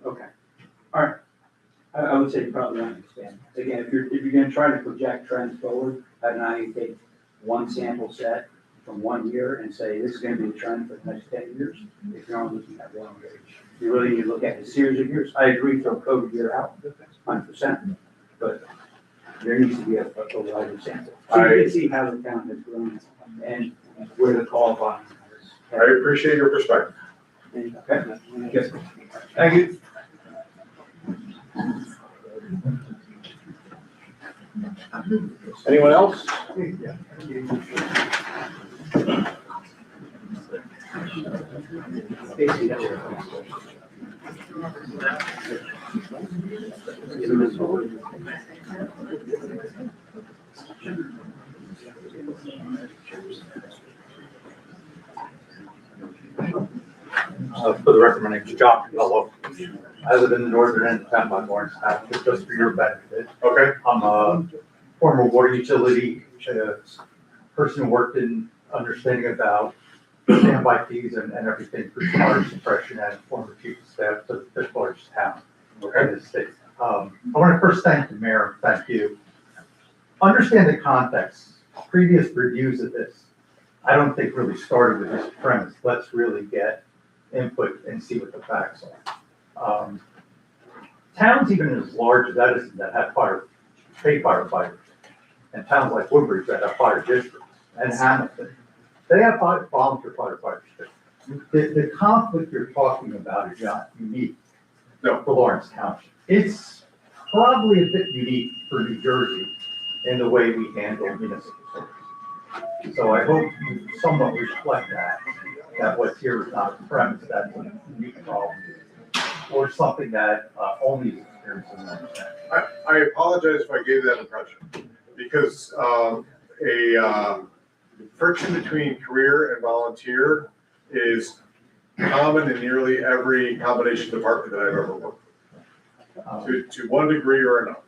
Speaker 9: okay, all right. I would say you probably understand. Again, if you're gonna try to project trends forward, I'd not even take one sample set from 1 year and say, this is gonna be a trend for the next 10 years, if you're only looking at 1 year. You really need to look at a series of years. I agree, throw COVID year out, 100%, but there needs to be a wider sample. So you can see how the town has grown and where the call volume is.
Speaker 3: I appreciate your perspective.
Speaker 9: Okay. Yes. Thank you.
Speaker 2: Anyone else?
Speaker 10: For the record, my name is John Mello. I live in the northern end of town by Lawrence Township, just for your benefit.
Speaker 3: Okay,
Speaker 10: I'm a former water utility person who worked in understanding about standby fees and everything for fire suppression and former chief of staff to the fifth largest town in the state. I want to first thank the mayor, thank you. Understand the context. Previous reviews of this, I don't think really started with this premise. Let's really get input and see what the facts are. Towns even as large as Edison that have paid firefighters, and towns like Woodbridge that have fire districts, and Hamilton, they have volunteer firefighters too. The conflict you're talking about is not unique for Lawrence Township. It's probably a bit unique for New Jersey in the way we handle municipal service. So I hope you somewhat reflect that what's here is not a premise that's a unique problem, or something that only is experienced in Lawrence Township.
Speaker 3: I apologize if I gave that impression, because a friction between career and volunteer is common in nearly every combination department that I've ever worked with, to one degree or another.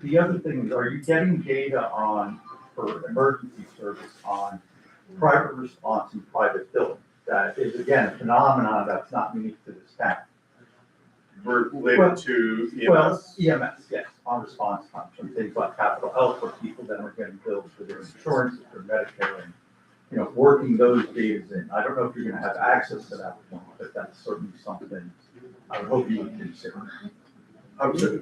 Speaker 10: The other thing is, are you getting data for emergency service on private response and private billing? That is, again, a phenomenon that's not unique to this town.
Speaker 3: Related to EMS?
Speaker 10: Well, EMS, yes, on response times, and things like capital health for people that are getting billed for their insurance, for Medicare, and, working those data in. I don't know if you're gonna have access to that point, but that's certainly something I would hope you would consider.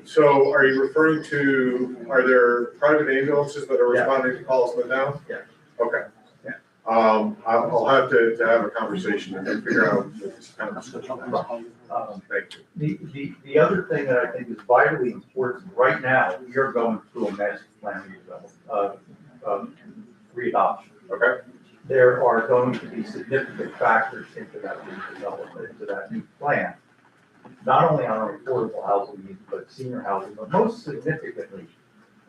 Speaker 3: So are you referring to, are there private ambulances that are responding to calls in the town?
Speaker 10: Yeah.
Speaker 3: Okay.
Speaker 10: Yeah.
Speaker 3: I'll have to have a conversation and then figure out this kind of switch. Thank you.
Speaker 10: The other thing that I think is vitally important right now, we are going through a master plan readoption.
Speaker 3: Okay.
Speaker 10: There are going to be significant factors into that redevelopment, into that new plan. Not only on our affordable housing needs, but senior housing, but most significantly,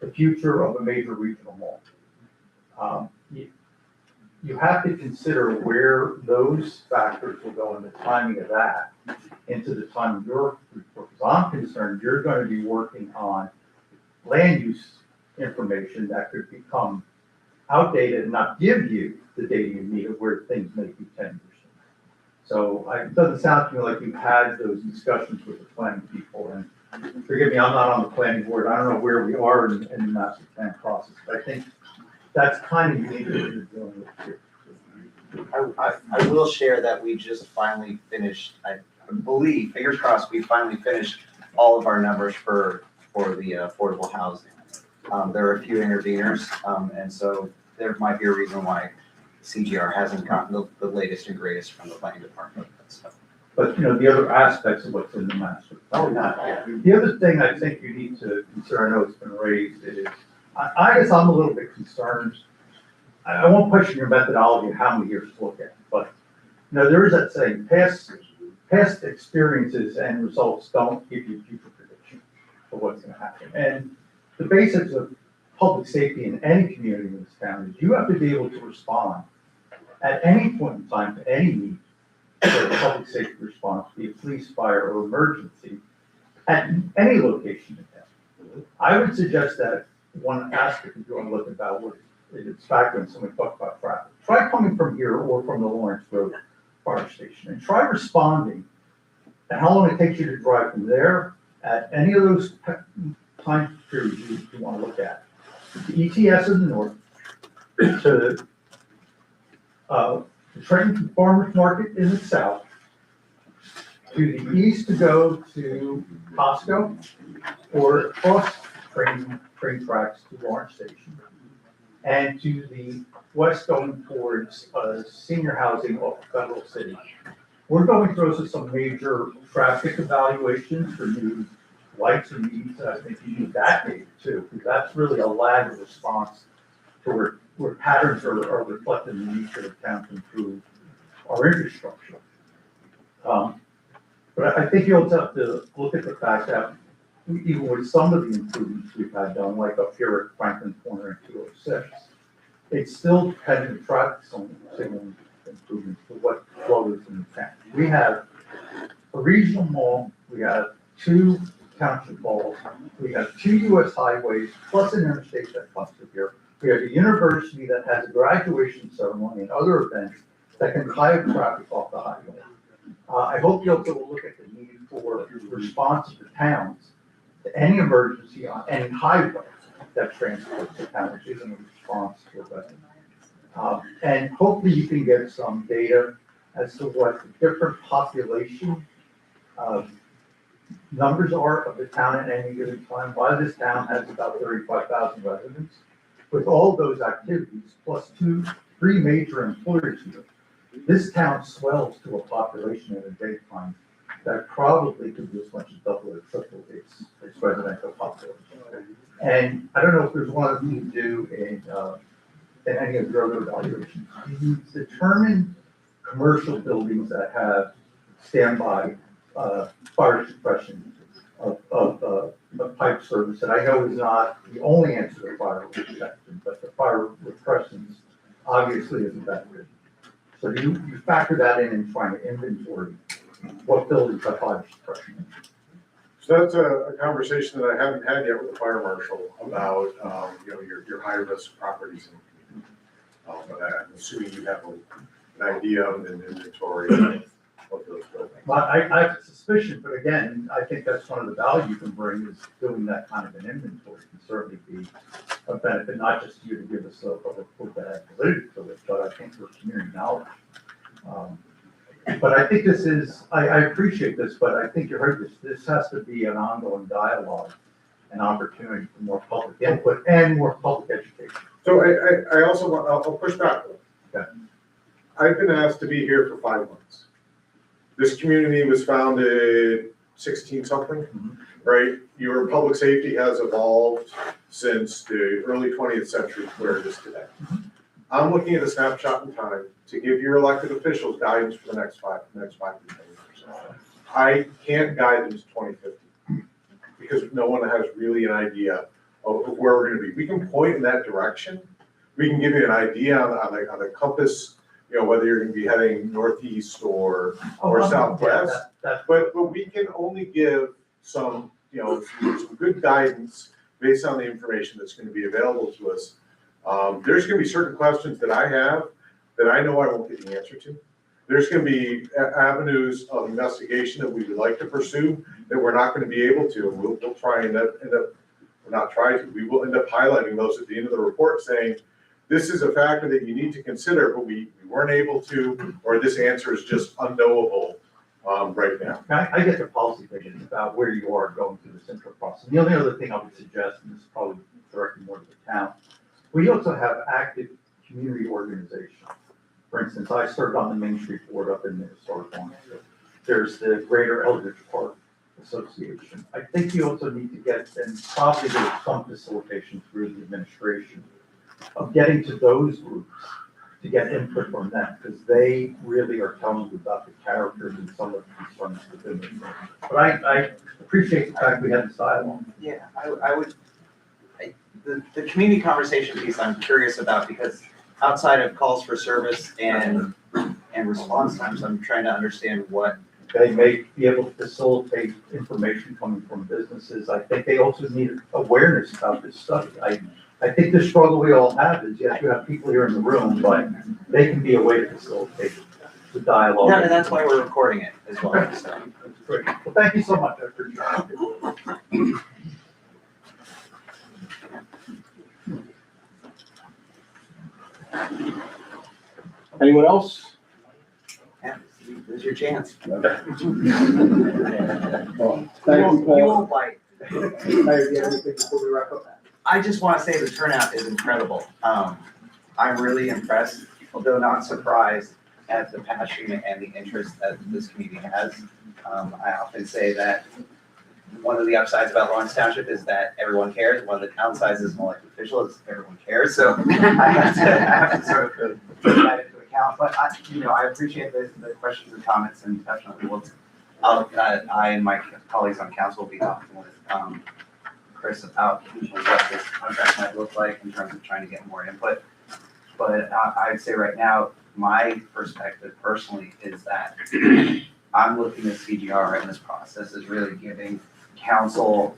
Speaker 10: the future of a major regional mall. You have to consider where those factors will go and the timing of that into the time of your report. Because I'm concerned you're going to be working on land use information that could become outdated and not give you the data you need of where things may be 10 years from now. So it doesn't sound to me like you've had those discussions with the planning people. And forgive me, I'm not on the planning board. I don't know where we are in the master plan process, but I think that's kind of unique what you're dealing with here.
Speaker 5: I will share that we just finally finished, I believe, fingers crossed, we finally finished all of our numbers for the affordable housing. There are a few interveners, and so there might be a reason why CGR hasn't gotten the latest and greatest from the planning department.
Speaker 10: But, the other aspects of what's in the master plan. The other thing I think you need to consider, I know it's been raised, is, I guess I'm a little bit concerned. I won't question your methodology of how many years to look at, but, there is that saying, past experiences and results don't give you future predictions of what's gonna happen. And the basics of public safety in any community in this town is you have to be able to respond at any point in time to any need for a public safety response, be it police, fire, or emergency, at any location in town. I would suggest that one aspect if you want to look about what it's factoring, so we talk about traffic. Try coming from here or from the Lawrence Road Fire Station and try responding and how long it takes you to drive from there at any of those time periods you want to look at. The ETS in the north, to the Trenton Farmers Market in the south, to the east to go to Costco, or across train tracks to Lawrence Station, and to the west going towards senior housing off Federal City We're going through some major traffic evaluations for new lights and needs. I think you need that data too, because that's really a lag response to where patterns are reflected in the need for the town to improve our infrastructure. But I think you also have to look at the fact that even with some of the improvements we've had done, like up here at Franklin Corner and 206, it's still dependent traffic signaling improvements for what flows in the town. We have a regional mall, we have 2 township malls, we have 2 US highways, plus an interstate that comes through here. We have a university that has a graduation ceremony and other events that can drive traffic off the highway. I hope you also will look at the need for response of the towns to any emergency on any highway that transports the town, which isn't a response to it. And hopefully you can get some data as to what the different population numbers are of the town at any given time. Why this town has about 35,000 residents. With all those activities, plus 3 major employers here, this town swells to a population at a daytime that probably could be as much as double or triple its residential population. And I don't know if there's one of you do in any of your other evaluations. You determine commercial buildings that have standby fire suppression of pipe service, and I know is not the only answer to fire protection, but the fire repression obviously is effective. So you factor that in trying to inventory what buildings have fire suppression.
Speaker 3: So that's a conversation that I haven't had yet with the fire marshal about, your high risk properties. But I'm assuming you have an idea of an inventory of those buildings.
Speaker 10: Well, I have a suspicion, but again, I think that's one of the value you can bring is doing that kind of an inventory can certainly be a benefit, not just to you to give us a report that has validity to it, but I think for community knowledge. But I think this is, I appreciate this, but I think you heard this has to be an ongoing dialogue and opportunity for more public input and more public education.
Speaker 3: So I also want, I'll push back.
Speaker 10: Okay.
Speaker 3: I've been asked to be here for 5 months. This community was founded 16 something, right? Your public safety has evolved since the early 20th century to where it is today. I'm looking at a snapshot in time to give your elected officials guidance for the next 5 to 10 years. I can't guide them to 2050 because no one has really an idea of where we're gonna be. We can point in that direction. We can give you an idea on the compass, whether you're gonna be heading northeast or southwest. But we can only give some good guidance based on the information that's gonna be available to us. There's gonna be certain questions that I have that I know I won't get the answer to. There's gonna be avenues of investigation that we would like to pursue that we're not gonna be able to, and we'll try and we will end up highlighting those at the end of the report saying, this is a factor that you need to consider, but we weren't able to, or this answer is just unknowable right now.
Speaker 10: I get the policy thinking about where you are going through the central process. The only other thing I would suggest, and this is probably directed more to the town, we also have active community organizations. For instance, I served on the Main Street Board up in the historic one. There's the Greater Eldridge Park Association. I think you also need to get, and probably there's some facilitation through the administration, of getting to those groups to get input from them, because they really are telling you about the characters and some of the concerns within them. But I appreciate the fact we had this dialogue.
Speaker 5: Yeah, the community conversation piece I'm curious about, because outside of calls for service and response times, I'm trying to understand what.
Speaker 10: They may be able to facilitate information coming from businesses. I think they also need awareness about this study. I think the struggle we all have is, yes, you have people here in the room, but they can be a way to facilitate the dialogue.
Speaker 5: No, and that's why we're recording it as well.
Speaker 10: Okay.
Speaker 5: So.
Speaker 10: Great. Well, thank you so much. I appreciate it.
Speaker 2: Anyone else?
Speaker 5: Yeah, this is your chance.
Speaker 2: Well,
Speaker 5: You
Speaker 2: thank you, Paul.
Speaker 5: won't bite.
Speaker 2: Hey, do you have anything before we wrap up?
Speaker 5: I just want to say the turnout is incredible. I'm really impressed, although not surprised. at the passion and the interest that this community has. I often say that one of the upsides about Lawrence Township is that everyone cares. One of the downsides as an elected official is everyone cares. So I have to sort of take that into account. But I appreciate the questions and comments, and definitely I and my colleagues on council will be talking with Chris about what this contract might look like in terms of trying to get more input. But I'd say right now, my perspective personally is that I'm looking at CGR in this process as really giving council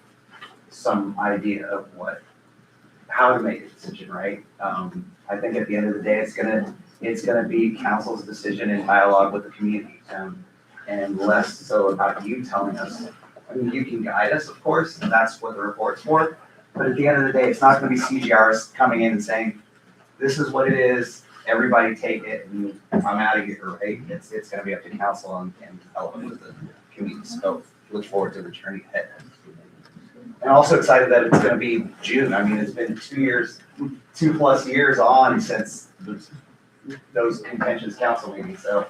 Speaker 5: some idea of how to make a decision, right? I think at the end of the day, it's gonna be council's decision in dialogue with the community, and less so about you telling us. I mean, you can guide us, of course, and that's what the report's for. But at the end of the day, it's not gonna be CGRs coming in and saying, this is what it is, everybody take it, and I'm out of here, right? It's gonna be up to council and development with the community. So look forward to the journey ahead. And also excited that it's gonna be June. I mean, it's been 2+ years on since those contentious council meetings, so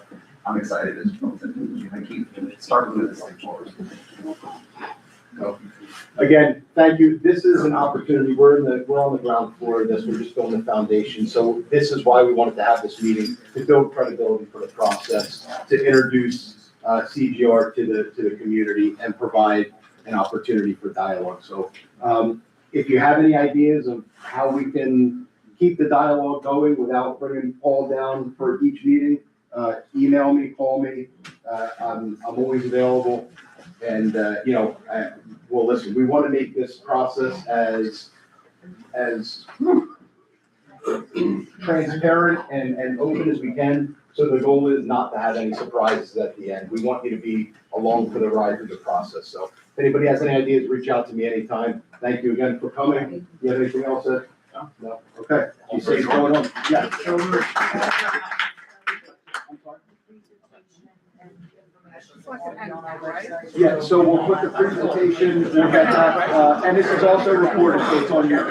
Speaker 5: I'm excited as well to keep starting to move this thing forward.
Speaker 2: Again, thank you. This is an opportunity. We're on the ground floor of this. We're just building the foundation. So this is why we wanted to have this meeting, to build credibility for the process, to introduce CGR to the community and provide an opportunity for dialogue. So if you have any ideas of how we can keep the dialogue going without bringing Paul down for each meeting, email me, call me. I'm always available. And, well, listen, we want to make this process as transparent and open as we can. So the goal is not to have any surprises at the end. We want you to be along for the ride through the process. So if anybody has any ideas, reach out to me anytime. Thank you again for coming. You have anything else that? No? Okay. You say it's going on? Yeah. Yeah, so we'll put the presentation, we'll get that, and this is also recorded, so it's on your.